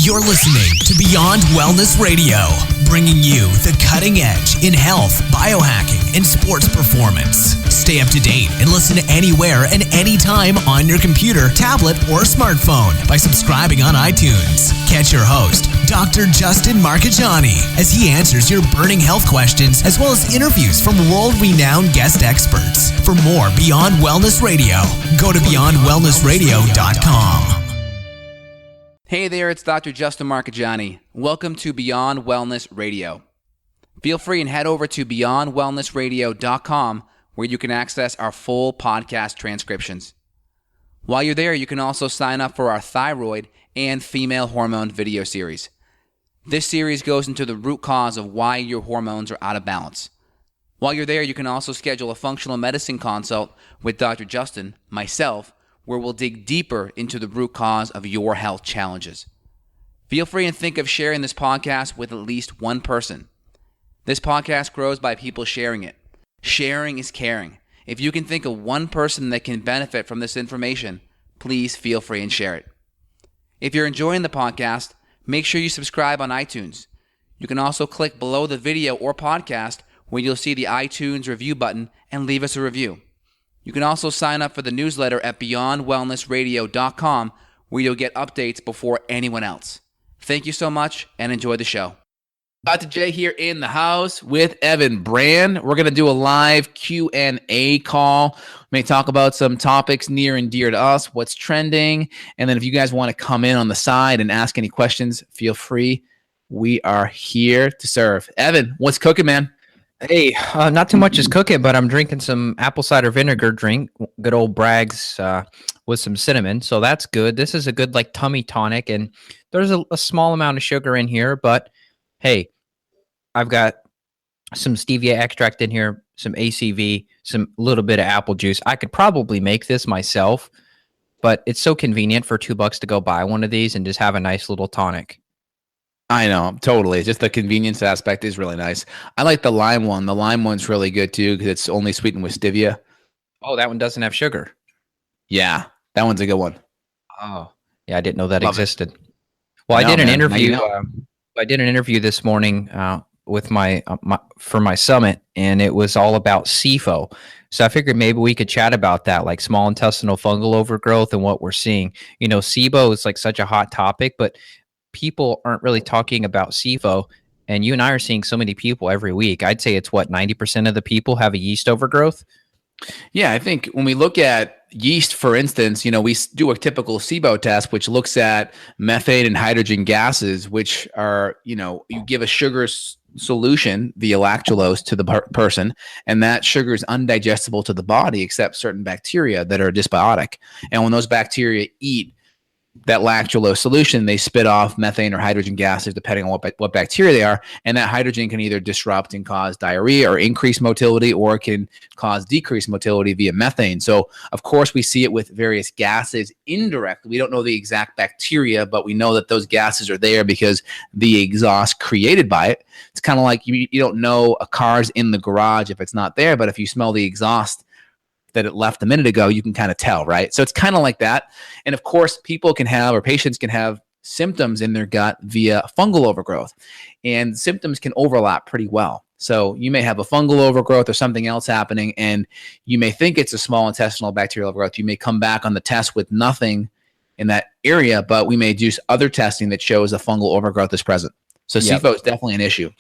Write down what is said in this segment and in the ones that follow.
You're listening to Beyond Wellness Radio, bringing you the cutting edge in health, biohacking, and sports performance. Stay up to date and listen anywhere and anytime on your computer, tablet, or smartphone by subscribing on iTunes. Catch your host, Dr. Justin Marchegiani, as he answers your burning health questions as well as interviews from world-renowned guest experts. For more Beyond Wellness Radio, go to beyondwellnessradio.com. Hey there, it's Dr. Justin Marchegiani. Welcome to Beyond Wellness Radio. Feel free and head over to beyondwellnessradio.com where you can access our full podcast transcriptions. While you're there, you can also sign up for our thyroid and female hormone video series. This series goes into the root cause of why your hormones are out of balance. While you're there, you can also schedule a functional medicine consult with Dr. Justin, myself, where we'll dig deeper into the root cause of your health challenges. Feel free and think of sharing this podcast with at least one person. This podcast grows by people sharing it. Sharing is caring. If you can think of one person that can benefit from this information, please feel free and share it. If you're enjoying the podcast, make sure you subscribe on iTunes. You can also click below the video or podcast where you'll see the iTunes review button and leave us a review. You can also sign up for the newsletter at beyondwellnessradio.com where you'll get updates before anyone else. Thank you so much and enjoy the show. Dr. J here in the house with Evan Brand. We're going to do a live Q&A call. We may talk about some topics near and dear to us, what's trending, and then if you guys want to come in on the side and ask any questions, feel free. We are here to serve. Evan, what's cooking, man? Hey, not too much is cooking, but I'm drinking some apple cider vinegar drink, good old Bragg's with some cinnamon, so that's good. This is a good like tummy tonic, and there's a small amount of sugar in here, but hey, I've got some stevia extract in here, some ACV, some little bit of apple juice. I could probably make this myself, but it's so convenient for $2 to go buy one of these and just have a nice little tonic. I know, totally. Just the convenience aspect is really nice. I like the lime one. The lime one's really good too because it's only sweetened with stevia. Oh, that one doesn't have sugar. Yeah, that one's a good one. Oh, yeah, I didn't know that Love existed. Well, I did an interview. Now you know. I did an interview this morning with my summit, and it was all about SIFO. So I figured maybe we could chat about that, like small intestinal fungal overgrowth and what we're seeing. You know, SIBO is like such a hot topic, but people aren't really talking about SIFO, and you and I are seeing so many people every week. I'd say it's 90% of the people have a yeast overgrowth. Yeah, I think when we look at yeast, for instance, we do a typical SIBO test, which looks at methane and hydrogen gases, which are, you give a sugar solution via lactulose to the person, and that sugar is undigestible to the body except certain bacteria that are dysbiotic. And when those bacteria eat that lactulose solution, they spit off methane or hydrogen gases depending on what bacteria they are, and that hydrogen can either disrupt and cause diarrhea or increase motility, or it can cause decreased motility via methane. So of course we see it with various gases indirectly. We don't know the exact bacteria, but we know that those gases are there because the exhaust created by it. It's kind of like you don't know a car's in the garage if it's not there, but if you smell the exhaust that it left a minute ago, you can kind of tell, right? So it's kind of like that. And of course, patients can have symptoms in their gut via fungal overgrowth, and symptoms can overlap pretty well. So you may have a fungal overgrowth or something else happening, and you may think it's a small intestinal bacterial overgrowth. You may come back on the test with nothing in that area, but we may do other testing that shows a fungal overgrowth is present. So SIFO is definitely an issue.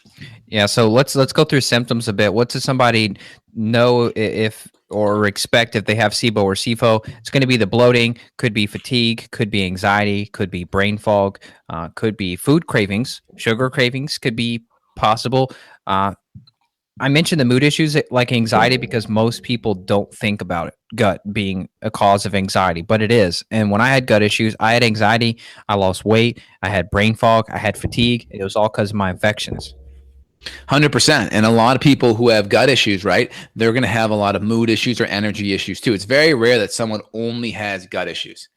Yeah. So let's go through symptoms a bit. What does somebody know if or expect if they have SIBO or SIFO? It's going to be the bloating, could be fatigue, could be anxiety, could be brain fog, could be food cravings, sugar cravings could be possible. I mentioned the mood issues like anxiety because most people don't think about it, gut being a cause of anxiety, but it is. And when I had gut issues, I had anxiety, I lost weight, I had brain fog, I had fatigue. It was all because of my infections. 100%. And a lot of people who have gut issues, right, they're going to have a lot of mood issues or energy issues too. It's very rare that someone only has gut issues.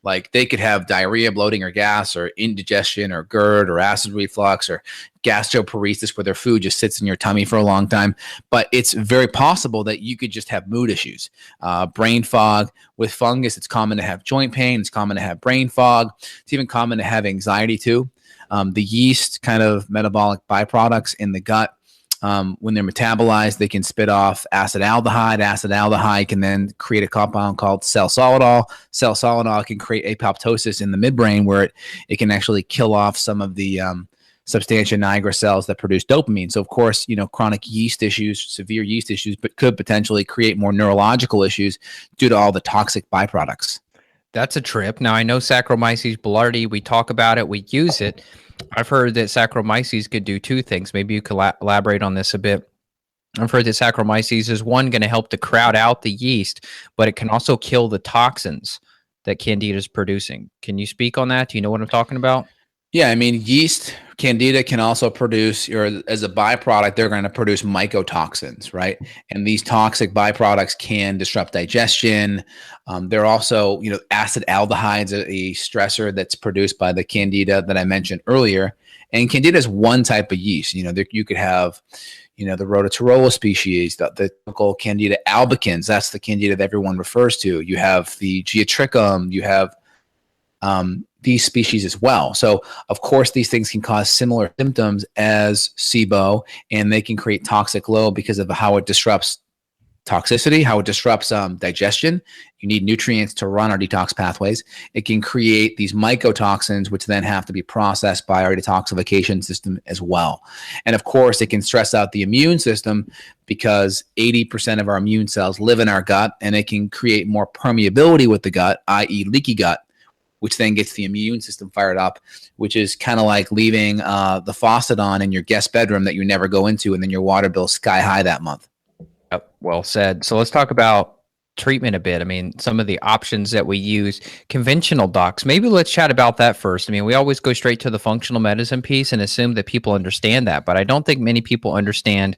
Like they could have diarrhea, bloating, or gas, or indigestion, or GERD, or acid reflux, or gastroparesis, where their food just sits in your tummy for a long time. But it's very possible that you could just have mood issues, brain fog. With fungus, it's common to have joint pain. It's common to have brain fog. It's even common to have anxiety too. The yeast kind of metabolic byproducts in the gut, when they're metabolized, they can spit off acid aldehyde. Acid aldehyde can then create a compound called cell-solidol. Cell-solidol can create apoptosis in the midbrain, where it can actually kill off some of the substantia nigra cells that produce dopamine. So, of course, chronic yeast issues, severe yeast issues, but could potentially create more neurological issues due to all the toxic byproducts. That's a trip. Now, I know Saccharomyces boulardii, we talk about it, we use it. I've heard that Saccharomyces could do two things. Maybe you could elaborate on this a bit. I've heard that Saccharomyces is, one, going to help to crowd out the yeast, but it can also kill the toxins that Candida is producing. Can you speak on that? Do you know what I'm talking about? Yeah, I mean, yeast, Candida can also produce, or as a byproduct, they're going to produce mycotoxins, right? And these toxic byproducts can disrupt digestion. They're also, acid aldehydes, a stressor that's produced by the Candida that I mentioned earlier. And Candida is one type of yeast. You could have, the Rhodotorula species, the typical Candida albicans. That's the Candida that everyone refers to. You have the Geotrichum. You have these species as well. So, of course, these things can cause similar symptoms as SIBO, and they can create toxic load because of how it disrupts toxicity, how it disrupts digestion. You need nutrients to run our detox pathways. It can create these mycotoxins, which then have to be processed by our detoxification system as well. And of course, it can stress out the immune system because 80% of our immune cells live in our gut, and it can create more permeability with the gut, i.e. leaky gut, which then gets the immune system fired up, which is kind of like leaving the faucet on in your guest bedroom that you never go into, and then your water bill sky high that month. Yep, well said. So let's talk about treatment a bit. I mean, some of the options that we use, conventional docs. Maybe let's chat about that first. I mean, we always go straight to the functional medicine piece and assume that people understand that, but I don't think many people understand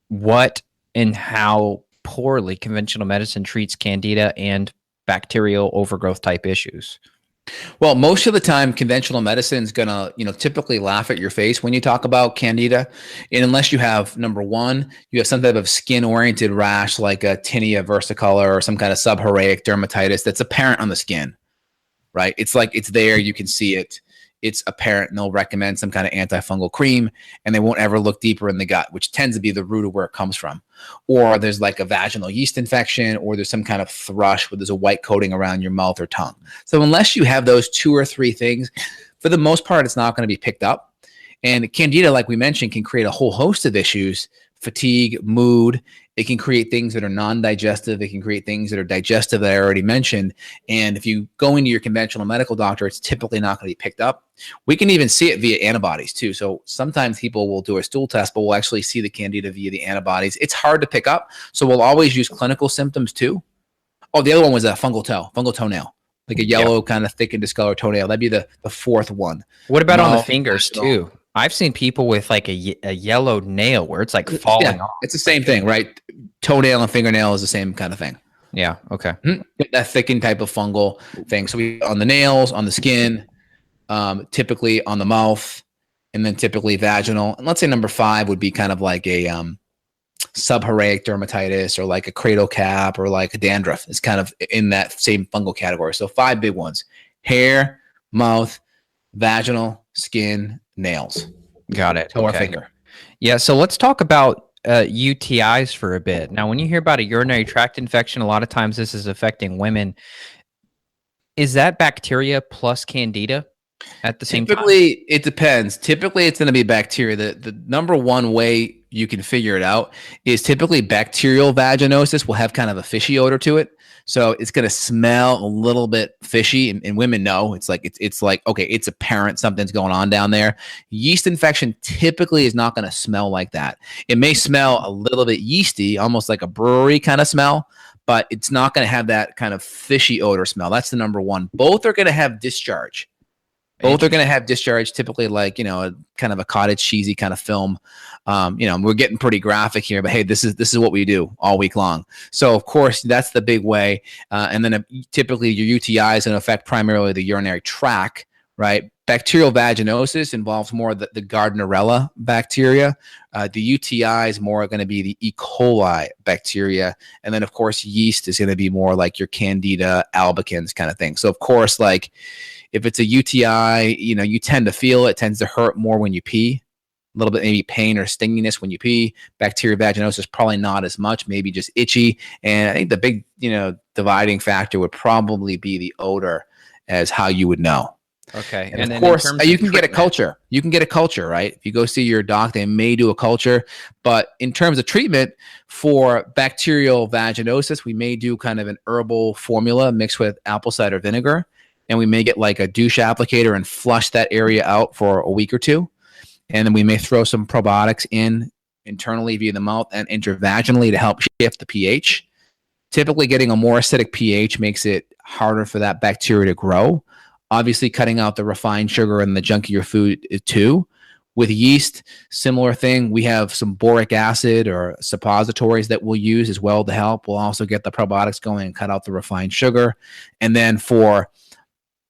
what and how poorly conventional medicine treats Candida and bacterial overgrowth type issues. Well, most of the time, conventional medicine is going to, typically laugh at your face when you talk about Candida. And unless you have, number one, you have some type of skin-oriented rash like a tinea versicolor or some kind of seborrheic dermatitis that's apparent on the skin, right? It's like it's there. You can see it. It's apparent, and they'll recommend some kind of antifungal cream, and they won't ever look deeper in the gut, which tends to be the root of where it comes from. Or there's like a vaginal yeast infection, or there's some kind of thrush where there's a white coating around your mouth or tongue. So unless you have those two or three things, for the most part, it's not going to be picked up. And Candida, like we mentioned, can create a whole host of issues: fatigue, mood. It can create things that are non-digestive. It can create things that are digestive that I already mentioned. And if you go into your conventional medical doctor, it's typically not going to be picked up. We can even see it via antibodies too. So sometimes people will do a stool test, but we'll actually see the Candida via the antibodies. It's hard to pick up. So we'll always use clinical symptoms too. Oh, the other one was a fungal toenail, like a yellow kind of thick and discolored toenail. That'd be the fourth one. What about on the fingers too? I've seen people with like a yellow nail where it's like falling off. It's the same thing, right? Toenail and fingernail is the same kind of thing. Yeah. Okay. That thickened type of fungal thing. So we on the nails, on the skin, typically on the mouth, and then typically vaginal. And let's say number 5 would be kind of like a seborrheic dermatitis, or like a cradle cap, or like a dandruff. It's kind of in that same fungal category. So 5 big ones: hair, mouth, vaginal, skin, nails. Got it. Toe or finger. Yeah. So let's talk about UTIs for a bit. Now, when you hear about a urinary tract infection, a lot of times this is affecting women. Is that bacteria plus Candida at the same time? Typically, it depends. Typically, it's going to be bacteria. The number one way you can figure it out is typically bacterial vaginosis will have kind of a fishy odor to it. So it's going to smell a little bit fishy, and women know it's like, okay, it's apparent something's going on down there. Yeast infection typically is not going to smell like that. It may smell a little bit yeasty, almost like a brewery kind of smell, but it's not going to have that kind of fishy odor smell. That's the number one. Both are going to have discharge. Both are going to have discharge, typically like, a kind of a cottage cheesy kind of film. We're getting pretty graphic here, but hey, this is what we do all week long. So of course, that's the big way. And then typically your UTI is going to affect primarily the urinary tract, right? Bacterial vaginosis involves more the Gardnerella bacteria. The UTI is more going to be the E. coli bacteria. And then, of course, yeast is going to be more like your Candida albicans kind of thing. So, of course, like if it's a UTI, you tend to feel it tends to hurt more when you pee. A little bit maybe pain or stinginess when you pee. Bacterial vaginosis, probably not as much, maybe just itchy. And I think the big, dividing factor would probably be the odor as how you would know. Okay. And of course, you can get a culture. You can get a culture, right? If you go see your doc, they may do a culture. But in terms of treatment for bacterial vaginosis, we may do kind of an herbal formula mixed with apple cider vinegar. And we may get like a douche applicator and flush that area out for a week or two. And then we may throw some probiotics in internally via the mouth and intravaginally to help shift the pH. Typically, getting a more acidic pH makes it harder for that bacteria to grow. Obviously, cutting out the refined sugar and the junk of your food too. With yeast, similar thing. We have some boric acid or suppositories that we'll use as well to help. We'll also get the probiotics going and cut out the refined sugar. And then for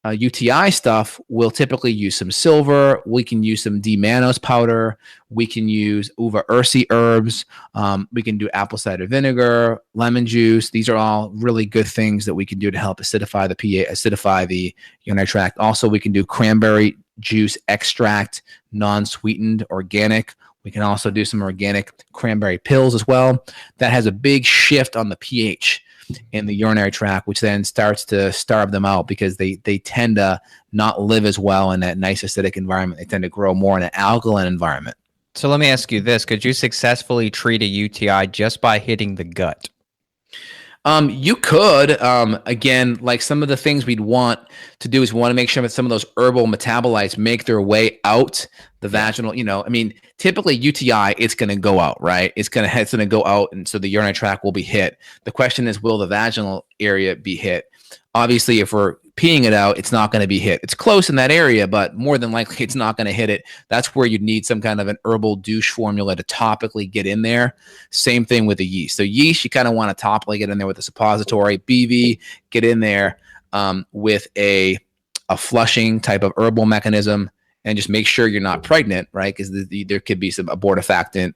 UTI stuff, we'll typically use some silver. We can use some D-mannose powder. We can use uva ursi herbs. We can do apple cider vinegar, lemon juice. These are all really good things that we can do to help acidify the pH, acidify the urinary tract. Also, we can do cranberry juice extract, non-sweetened, organic. We can also do some organic cranberry pills as well. That has a big shift on the pH in the urinary tract, which then starts to starve them out because they tend to not live as well in that nice acidic environment. They tend to grow more in an alkaline environment. So let me ask you this. Could you successfully treat a UTI just by hitting the gut? You could, again, like some of the things we'd want to do is we want to make sure that some of those herbal metabolites make their way out the vaginal, typically UTI, it's going to go out, right? It's going to go out. And so the urinary tract will be hit. The question is, will the vaginal area be hit? Obviously, if we're peeing it out, it's not going to be hit. It's close in that area, but more than likely it's not going to hit it. That's where you'd need some kind of an herbal douche formula to topically get in there. Same thing with the yeast. So yeast, you kind of want to topically get in there with a suppository. BV, get in there with a flushing type of herbal mechanism and just make sure you're not pregnant, right? Because there could be some abortifacient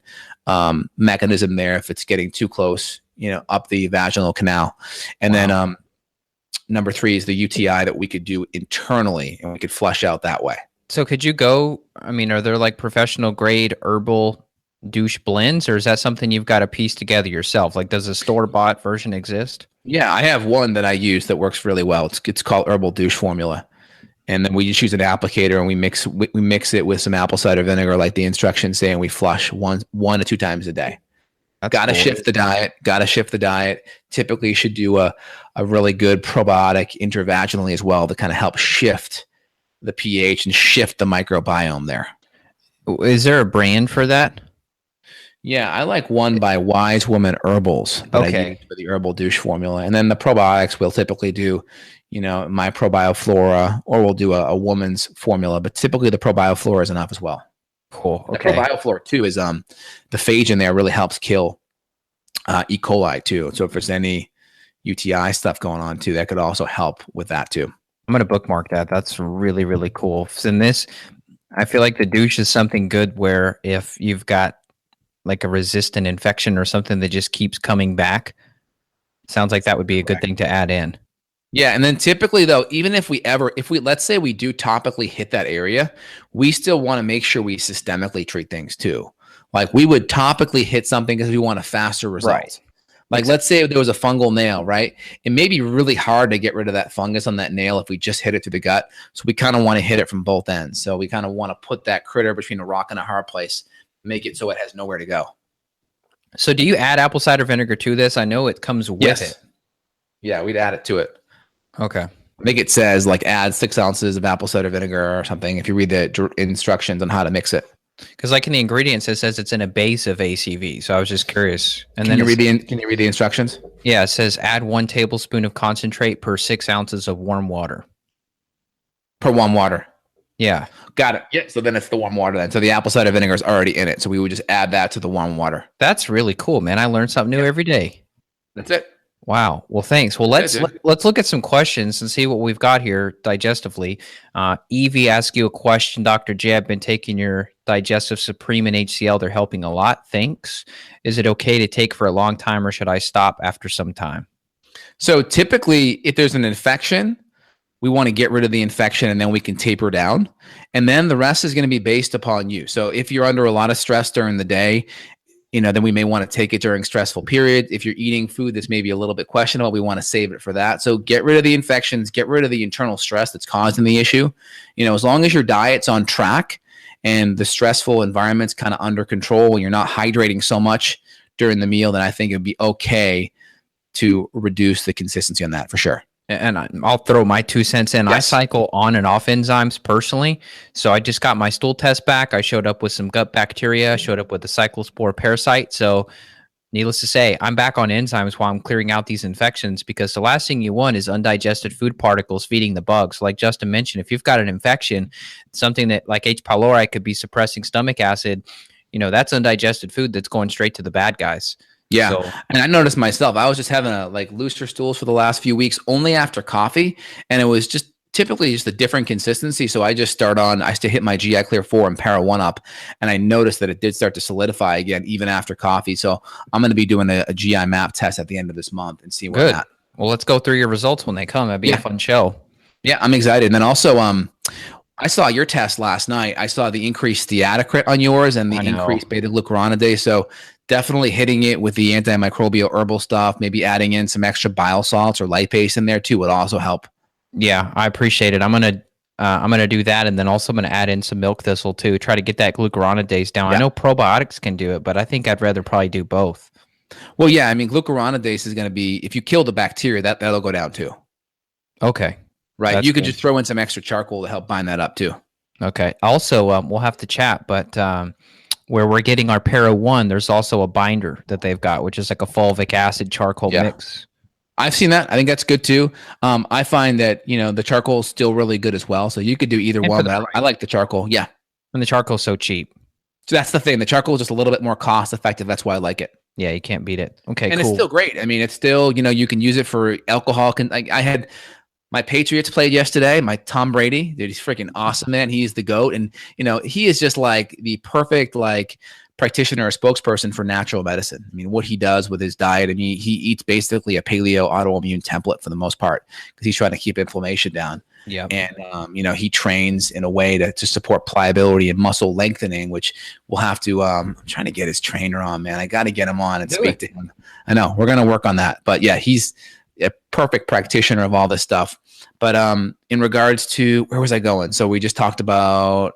mechanism there if it's getting too close, up the vaginal canal. And then number 3 is the UTI that we could do internally and we could flush out that way. So could you go, are there like professional grade herbal douche blends, or is that something you've got to piece together yourself? Like, does a store-bought version exist? Yeah, I have one that I use that works really well. It's called Herbal Douche Formula. And then we just use an applicator and we mix it with some apple cider vinegar like the instructions say, and we flush one to 2 times a day. Got to shift the diet. Typically, you should do a really good probiotic intravaginally as well to kind of help shift the pH and shift the microbiome there. Is there a brand for that? Yeah, I like one by Wise Woman Herbals that I use for the herbal douche formula. And then the probiotics we'll typically do, my ProbioFlora, or we'll do a woman's formula. But typically the ProbioFlora is enough as well. Cool. Okay. The ProbioFlora too is the phage in there really helps kill E. coli too. So if there's any UTI stuff going on too, that could also help with that too. I'm going to bookmark that. That's really, really cool. So in this, I feel like the douche is something good where if you've got like a resistant infection or something that just keeps coming back, sounds like that would be a good thing to add in. Yeah, and then typically though, even if we let's say we do topically hit that area, we still want to make sure we systemically treat things too. Like we would topically hit something because we want a faster result. Right. Like let's say there was a fungal nail, right? It may be really hard to get rid of that fungus on that nail if we just hit it through the gut. So we kind of want to hit it from both ends. So we kind of want to put that critter between a rock and a hard place, make it so it has nowhere to go. So do you add apple cider vinegar to this? I know it comes with it. Yeah, we'd add it to it. Okay. I think it says like add 6 ounces of apple cider vinegar or something if you read the instructions on how to mix it. Because like in the ingredients, it says it's in a base of ACV. So I was just curious. And can you read the instructions? Yeah, it says add 1 tablespoon of concentrate per 6 ounces of warm water. Per warm water. Yeah. Got it. Yeah. So then it's the warm water then. So the apple cider vinegar is already in it. So we would just add that to the warm water. That's really cool, man. I learn something new every day. That's it. Wow. Well, thanks. Well, let's look at some questions and see what we've got here digestively. Evie asked you a question, Dr. J. I've been taking your Digestive Supreme and HCl. They're helping a lot. Thanks. Is it okay to take for a long time, or should I stop after some time? So typically, if there's an infection, we want to get rid of the infection and then we can taper down. And then the rest is going to be based upon you. So if you're under a lot of stress during the day, then we may want to take it during stressful periods. If you're eating food that's maybe a little bit questionable, we want to save it for that. So get rid of the infections, get rid of the internal stress that's causing the issue. As long as your diet's on track and the stressful environment's kind of under control and you're not hydrating so much during the meal, then I think it'd be okay to reduce the consistency on that for sure. And I'll throw my 2 cents in. Yes. I cycle on and off enzymes personally. So I just got my stool test back. I showed up with some gut bacteria, showed up with a cyclospore parasite. So needless to say, I'm back on enzymes while I'm clearing out these infections, because the last thing you want is undigested food particles feeding the bugs. Like Justin mentioned, if you've got an infection, something that like H. pylori could be suppressing stomach acid, that's undigested food that's going straight to the bad guys. Yeah. So, and I noticed myself, I was just having looser stools for the last few weeks only after coffee. And it was just typically just a different consistency. So I just I still hit my GI Clear 4 and Para 1 up. And I noticed that it did start to solidify again, even after coffee. So I'm going to be doing a GI map test at the end of this month and see where I'm at. Well, let's go through your results when they come. That'd be a fun show. Yeah, I'm excited. And then also, I saw your test last night. I saw the increased steatocrit on yours and the increased beta-glucuronidase. So definitely hitting it with the antimicrobial herbal stuff, maybe adding in some extra bile salts or lipase in there too would also help. Yeah, I appreciate it. I'm gonna do that, and then also I'm gonna add in some milk thistle too. Try to get that glucuronidase down. Yeah. I know probiotics can do it, but I think I'd rather probably do both. Well, yeah, I mean glucuronidase is going to be, if you kill the bacteria, that'll go down too. Okay. Right. That's you could just throw in some extra charcoal to help bind that up too. Okay. Also, we'll have to chat, but where we're getting our Para 1, there's also a binder that they've got, which is like a fulvic acid charcoal mix. I've seen that. I think that's good too. I find that, the charcoal is still really good as well. So you could do either one, but I like the charcoal. Yeah. And the charcoal's so cheap. So that's the thing. The charcoal is just a little bit more cost effective. That's why I like it. Yeah, you can't beat it. Okay, and cool. It's still great. I mean, it's still, you can use it for alcohol. I had my Patriots played yesterday. My Tom Brady, dude, he's freaking awesome, man. He's the GOAT. And, he is just like the perfect, practitioner or spokesperson for natural medicine. I mean, what he does with his diet, I mean, he eats basically a paleo autoimmune template for the most part because he's trying to keep inflammation down. Yeah. And, he trains in a way to support pliability and muscle lengthening, which we'll have to, I'm trying to get his trainer on, man. I got to get him on and speak to him. I know we're going to work on that, but yeah, he's a perfect practitioner of all this stuff. But in regards to, where was I going? So we just talked about,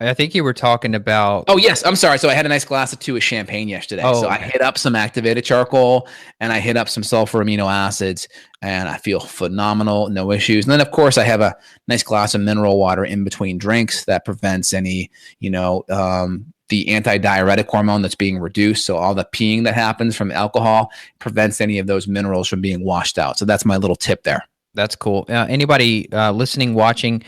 I think you were talking about. Oh, yes. I'm sorry. So I had a nice glass of 2 of champagne yesterday. Oh, so I hit up some activated charcoal and I hit up some sulfur amino acids and I feel phenomenal. No issues. And then, of course, I have a nice glass of mineral water in between drinks that prevents any, the antidiuretic hormone that's being reduced. So all the peeing that happens from alcohol prevents any of those minerals from being washed out. So that's my little tip there. That's cool. Anybody listening, watching,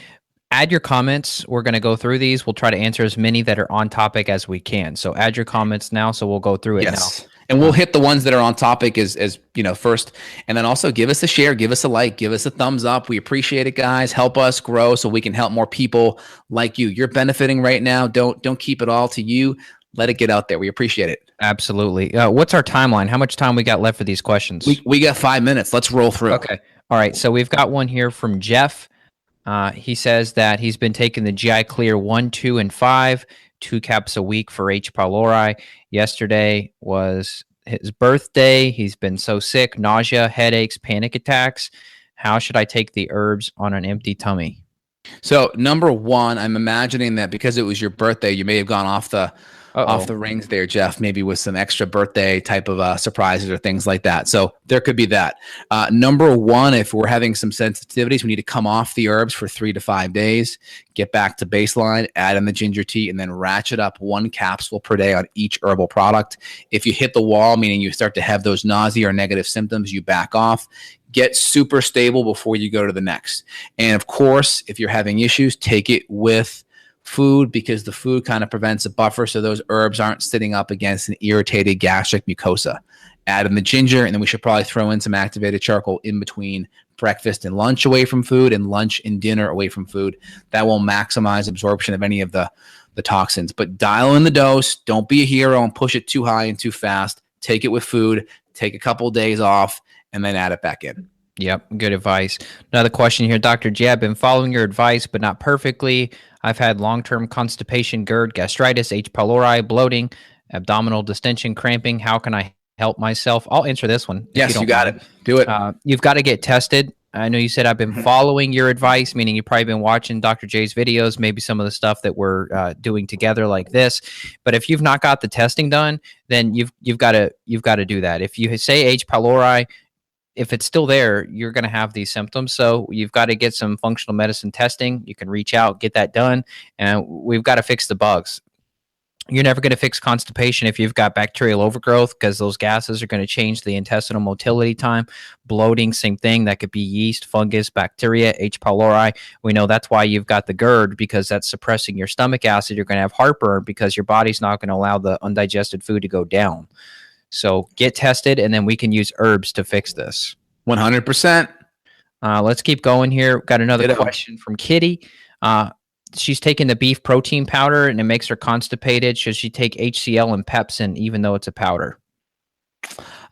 add your comments. We're going to go through these. We'll try to answer as many that are on topic as we can. So add your comments now. So we'll go through it now. And we'll hit the ones that are on topic as first. And then also give us a share, give us a like, give us a thumbs up. We appreciate it, guys. Help us grow so we can help more people like you. You're benefiting right now. Don't keep it all to you. Let it get out there. We appreciate it. Absolutely. What's our timeline? How much time we got left for these questions? We got 5 minutes. Let's roll through. Okay. All right. So we've got one here from Jeff. He says that he's been taking the GI Clear 1, 2, and 5, 2 caps a week for H. pylori. Yesterday was his birthday. He's been so sick, nausea, headaches, panic attacks. How should I take the herbs on an empty tummy? So number one, I'm imagining that because it was your birthday, you may have gone off the rings there, Jeff, maybe with some extra birthday type of surprises or things like that. So there could be that. Number one, if we're having some sensitivities, we need to come off the herbs for 3 to 5 days, get back to baseline, add in the ginger tea, and then ratchet up 1 capsule per day on each herbal product. If you hit the wall, meaning you start to have those nausea or negative symptoms, you back off, get super stable before you go to the next. And of course, if you're having issues, take it with food, because the food kind of prevents a buffer so those herbs aren't sitting up against an irritated gastric mucosa. Add in the ginger, and then we should probably throw in some activated charcoal in between breakfast and lunch away from food, and lunch and dinner away from food. That will maximize absorption of any of the toxins. But dial in the dose. Don't be a hero and push it too high and too fast. Take it with food. Take a couple of days off, and then add it back in. Yep, good advice. Another question here, Dr. J. I've been following your advice, but not perfectly. I've had long-term constipation, GERD, gastritis, H. pylori, bloating, abdominal distension, cramping. How can I help myself? I'll answer this one. Yes, you got it. Do it. You've got to get tested. I know you said I've been following your advice, meaning you've probably been watching Dr. J's videos, maybe some of the stuff that we're doing together like this. But if you've not got the testing done, then you've got to do that. If you say H. pylori, if it's still there, you're going to have these symptoms. So you've got to get some functional medicine testing. You can reach out, get that done, and we've got to fix the bugs. You're never going to fix constipation if you've got bacterial overgrowth, because those gases are going to change the intestinal motility time. Bloating, same thing. That could be yeast, fungus, bacteria, H. pylori. We know that's why you've got the GERD, because that's suppressing your stomach acid. You're going to have heartburn because your body's not going to allow the undigested food to go down. So get tested, and then we can use herbs to fix this. 100%. Let's keep going here. Got another question from Kitty. She's taking the beef protein powder, and it makes her constipated. Should she take HCl and pepsin, even though it's a powder?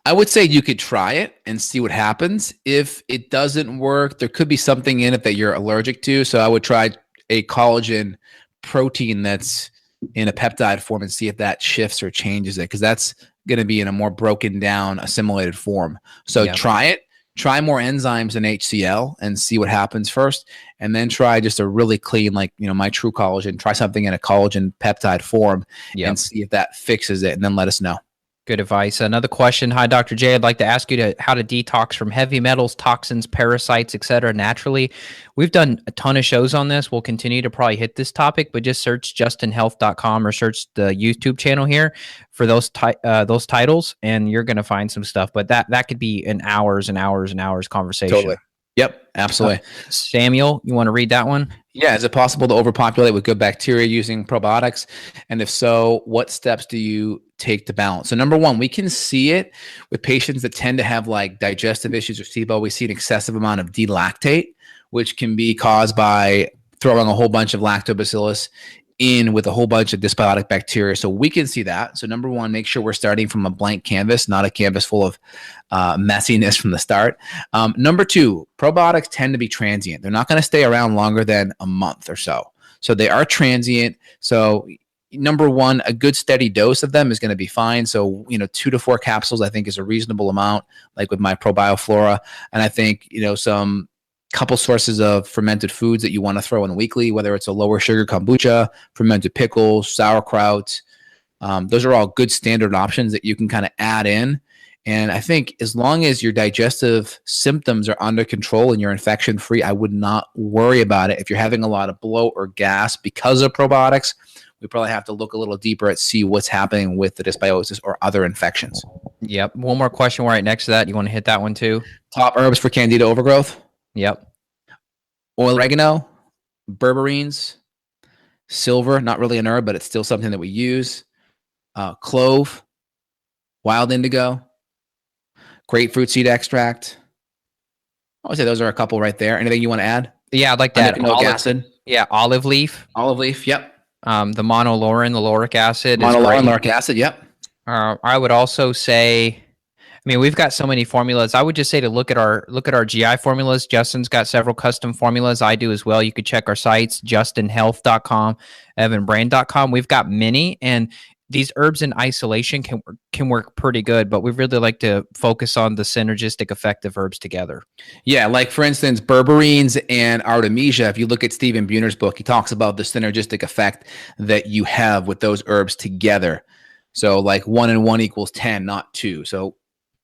I would say you could try it and see what happens. If it doesn't work, there could be something in it that you're allergic to. So I would try a collagen protein that's in a peptide form and see if that shifts or changes it, because that's going to be in a more broken down assimilated form. So try it. Try more enzymes than HCl and see what happens first, and then try just a really clean, like, my True Collagen. Try something in a collagen peptide form and see if that fixes it, and then let us know. Good advice. Another question. Hi, Dr. J. I'd like to ask you how to detox from heavy metals, toxins, parasites, etc. naturally. We've done a ton of shows on this. We'll continue to probably hit this topic, but just search justinhealth.com or search the YouTube channel here for those titles, and you're going to find some stuff. But that could be an hours and hours and hours conversation. Totally. Yep, absolutely. Samuel, you want to read that one? Yeah. Is it possible to overpopulate with good bacteria using probiotics? And if so, what steps do you take to balance? So number one, we can see it with patients that tend to have like digestive issues or SIBO. We see an excessive amount of D-lactate, which can be caused by throwing a whole bunch of lactobacillus in with a whole bunch of dysbiotic bacteria. So we can see that. So number one, make sure we're starting from a blank canvas, not a canvas full of messiness from the start. Number two, probiotics tend to be transient. They're not going to stay around longer than a month or so. So they are transient. So number one, a good steady dose of them is going to be fine. So, 2 to 4 capsules, I think, is a reasonable amount, like with my ProBioFlora. And I think, some couple sources of fermented foods that you want to throw in weekly, whether it's a lower sugar kombucha, fermented pickles, sauerkraut. Those are all good standard options that you can kind of add in. And I think as long as your digestive symptoms are under control and you're infection free, I would not worry about it. If you're having a lot of bloat or gas because of probiotics, we probably have to look a little deeper at see what's happening with the dysbiosis or other infections. Yep. One more question right next to that. You want to hit that one too? Top herbs for Candida overgrowth. Yep. Oil oregano, berberines, silver, not really an herb, but it's still something that we use. Clove, wild indigo, grapefruit seed extract. I would say those are a couple right there. Anything you want to add? Yeah, I'd like to add olive acid. Yeah, olive leaf. Olive leaf, yep. The monolaurin, the lauric acid. Monolaurin, lauric acid, yep. I would also say, we've got so many formulas. I would just say to look at our GI formulas. Justin's got several custom formulas. I do as well. You could check our sites, justinhealth.com, evanbrand.com. We've got many, and these herbs in isolation can work pretty good, but we really like to focus on the synergistic effect of herbs together. Yeah, like for instance, berberines and artemisia. If you look at Stephen Buhner's book, he talks about the synergistic effect that you have with those herbs together. So like 1 and 1 equals 10, not 2. So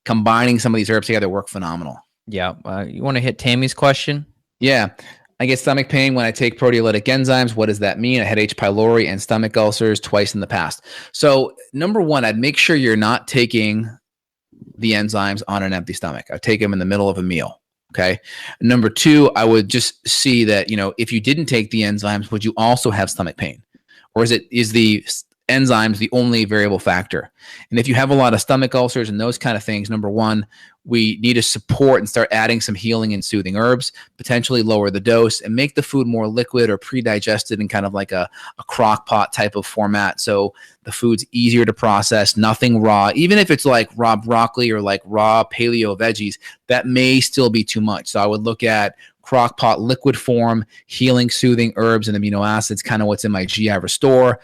combining some of these herbs together work phenomenal. Yeah. You want to hit Tammy's question? Yeah. I get stomach pain when I take proteolytic enzymes. What does that mean? I had H. pylori and stomach ulcers twice in the past. So number one, I'd make sure you're not taking the enzymes on an empty stomach. I'd take them in the middle of a meal. Okay. Number two, I would just see that, if you didn't take the enzymes, would you also have stomach pain? Or is the enzymes the only variable factor? And if you have a lot of stomach ulcers and those kind of things, number one, we need to support and start adding some healing and soothing herbs, potentially lower the dose and make the food more liquid or pre-digested in kind of like a crock pot type of format. So the food's easier to process, nothing raw. Even if it's like raw broccoli or like raw paleo veggies, that may still be too much. So I would look at crock pot liquid form, healing, soothing herbs and amino acids, kind of what's in my GI Restore.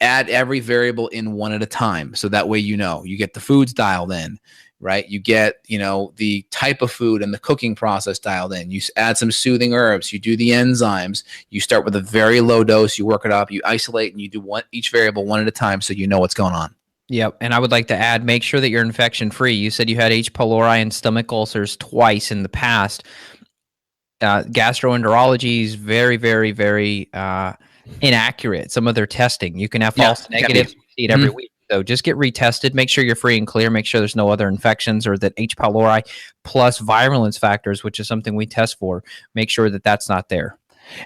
Add every variable in one at a time. So that way, you get the foods dialed in, right? You get, the type of food and the cooking process dialed in. You add some soothing herbs. You do the enzymes. You start with a very low dose. You work it up. You isolate and you do each variable one at a time so you know what's going on. Yep. And I would like to add, make sure that you're infection free. You said you had H. pylori and stomach ulcers twice in the past. Gastroenterology is very, very, very inaccurate. Some of their testing. You can have false negatives. We see it every week. So just get retested. Make sure you're free and clear. Make sure there's no other infections or that H. pylori plus virulence factors, which is something we test for. Make sure that that's not there.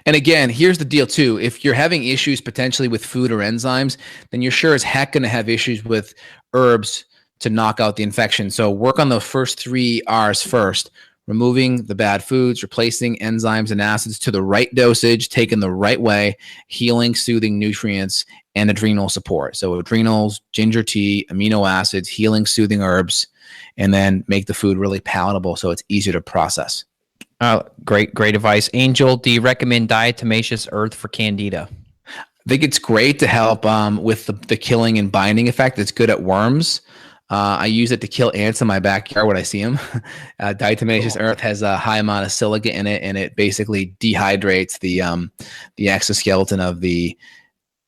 And again, here's the deal too. If you're having issues potentially with food or enzymes, then you're sure as heck going to have issues with herbs to knock out the infection. So work on the first 3 R's first. Removing the bad foods, replacing enzymes and acids to the right dosage, taken the right way, healing, soothing nutrients, and adrenal support. So adrenals, ginger tea, amino acids, healing, soothing herbs, and then make the food really palatable so it's easier to process. Great advice. Angel, do you recommend diatomaceous earth for Candida? I think it's great to help with the killing and binding effect. It's good at worms. I use it to kill ants in my backyard when I see them. Diatomaceous earth has a high amount of silica in it, and it basically dehydrates the exoskeleton of the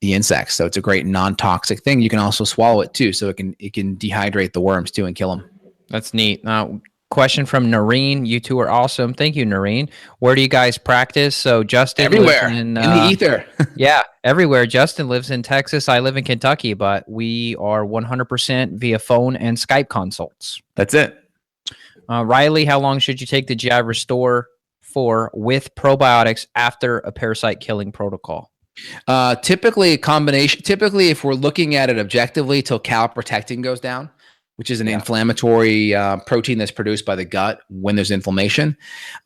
insects. So it's a great non-toxic thing. You can also swallow it too, so it can dehydrate the worms too and kill them. That's neat. Question from Noreen. You two are awesome. Thank you, Noreen. Where do you guys practice? So Justin everywhere lives in the ether. Yeah, everywhere. Justin lives in Texas. I live in Kentucky, but we are 100% via phone and Skype consults. That's it. Riley, how long should you take the GI Restore for with probiotics after a parasite killing protocol? Typically a combination. Typically, if we're looking at it objectively, till calprotectin goes down, which is an inflammatory protein that's produced by the gut when there's inflammation,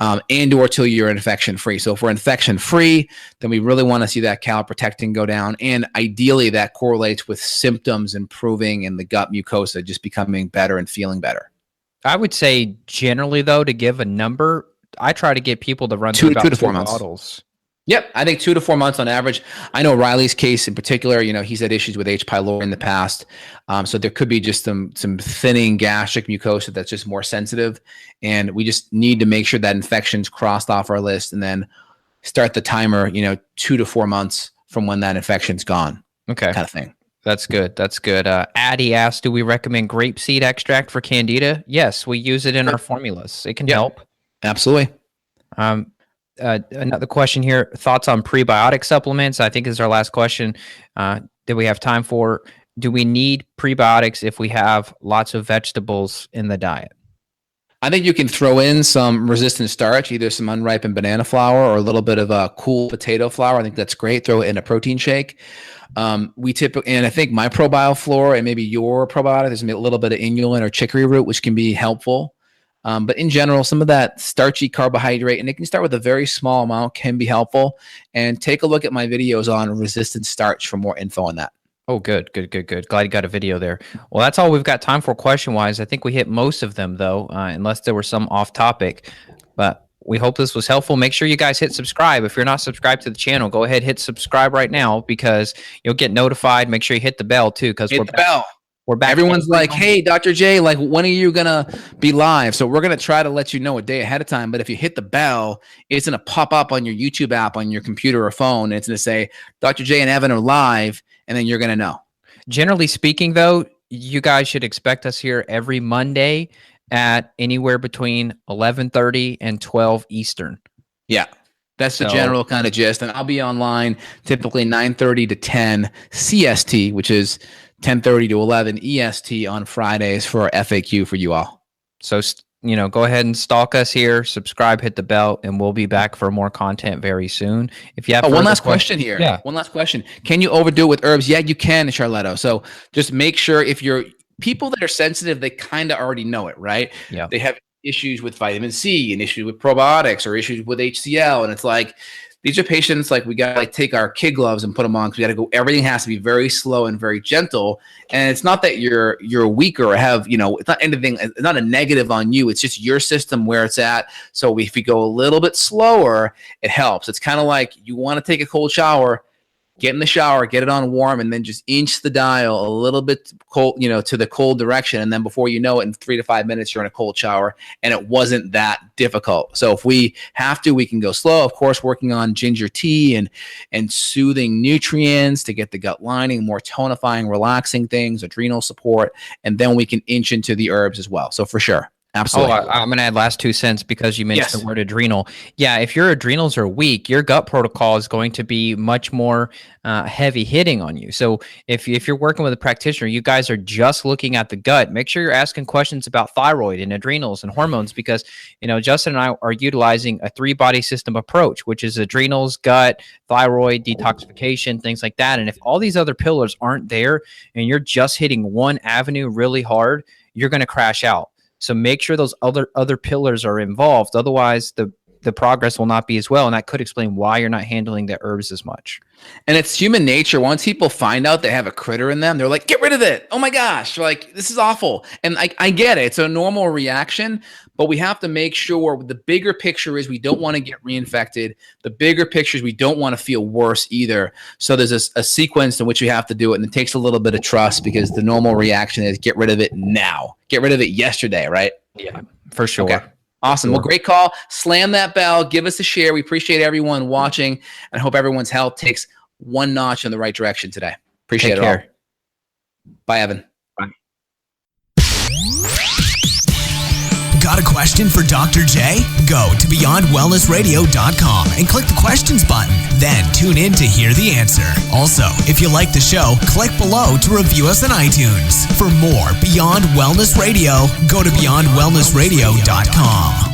and or till you're infection-free. So if we're infection-free, then we really want to see that calprotectin go down. And ideally, that correlates with symptoms improving and the gut mucosa just becoming better and feeling better. I would say generally, though, to give a number, I try to get people to run through about 2 to 4 months. bottles. Yep, I think 2 to 4 months on average. I know Riley's case in particular, he's had issues with H. pylori in the past. So there could be just some thinning gastric mucosa that's just more sensitive. And we just need to make sure that infection's crossed off our list and then start the timer, 2 to 4 months from when that infection's gone. Okay. Kind of thing. That's good. That's good. Addie asked, do we recommend grapeseed extract for Candida? Yes, we use it in our formulas. It can help. Absolutely. Another question here. Thoughts on prebiotic supplements? I think this is our last question that we have time for. Do we need prebiotics if we have lots of vegetables in the diet? I think you can throw in some resistant starch, either some unripened banana flour or a little bit of a cool potato flour. I think that's great. Throw it in a protein shake. And I think my ProBioFlora and maybe your probiotic, there's a little bit of inulin or chicory root, which can be helpful. But in general, some of that starchy carbohydrate, and it can start with a very small amount, can be helpful. And take a look at my videos on resistant starch for more info on that. Oh, good. Glad you got a video there. Well, that's all we've got time for question-wise. I think we hit most of them, though, unless there were some off topic. But we hope this was helpful. Make sure you guys hit subscribe. If you're not subscribed to the channel, go ahead, hit subscribe right now because you'll get notified. Make sure you hit the bell, too, because we're back. We're back. Everyone's like, hey, Dr. J, like, when are you going to be live? So we're going to try to let you know a day ahead of time. But if you hit the bell, it's going to pop up on your YouTube app on your computer or phone. And it's going to say, Dr. J and Evan are live. And then you're going to know. Generally speaking, though, you guys should expect us here every Monday at anywhere between 11:30 and 12 Eastern. Yeah. That's the general kind of gist. And I'll be online typically 9:30 to 10 CST, which is 10:30 to 11 EST on Fridays for our FAQ for you all. So go ahead and stalk us here, subscribe, hit the bell, and we'll be back for more content very soon. If you have one last question here. Yeah. One last question. Can you overdo it with herbs? Yeah, you can, Charletto. So just make sure if you're people that are sensitive, they kind of already know it, right? Yeah. They have issues with vitamin C and issues with probiotics or issues with HCl. And it's like, these are patients like we got to like take our kid gloves and put them on because we got to go. Everything has to be very slow and very gentle. And it's not that you're weaker or have, it's not anything. It's not a negative on you. It's just your system where it's at. So if you go a little bit slower, it helps. It's kind of like you want to take a cold shower, get in the shower, get it on warm, and then just inch the dial a little bit cold, to the cold direction. And then before you know it, in 3 to 5 minutes, you're in a cold shower, and it wasn't that difficult. So if we have to, we can go slow. Of course, working on ginger tea and soothing nutrients to get the gut lining, more tonifying, relaxing things, adrenal support, and then we can inch into the herbs as well. So for sure. Absolutely. I'm going to add last 2 cents because you mentioned the word adrenal. Yeah, if your adrenals are weak, your gut protocol is going to be much more heavy hitting on you. So if you're working with a practitioner, you guys are just looking at the gut, make sure you're asking questions about thyroid and adrenals and hormones because, Justin and I are utilizing a 3-body system approach, which is adrenals, gut, thyroid, detoxification, things like that. And if all these other pillars aren't there and you're just hitting one avenue really hard, you're going to crash out. So make sure those other pillars are involved. Otherwise, the progress will not be as well. And that could explain why you're not handling the herbs as much. And it's human nature. Once people find out they have a critter in them, they're like, get rid of it. Oh my gosh. Like, this is awful. And I get it. It's a normal reaction, but we have to make sure the bigger picture is we don't want to get reinfected. The bigger picture is we don't want to feel worse either. So there's a sequence in which we have to do it. And it takes a little bit of trust because the normal reaction is get rid of it now. Get rid of it yesterday, right? Yeah, for sure. Okay. Awesome. Well, great call. Slam that bell. Give us a share. We appreciate everyone watching and I hope everyone's health takes one notch in the right direction today. Appreciate it all. Bye, Evan. Bye. Got a question for Dr. J? Go to beyondwellnessradio.com and click the questions button. Then tune in to hear the answer. Also, if you like the show, click below to review us on iTunes. For more Beyond Wellness Radio, go to beyondwellnessradio.com.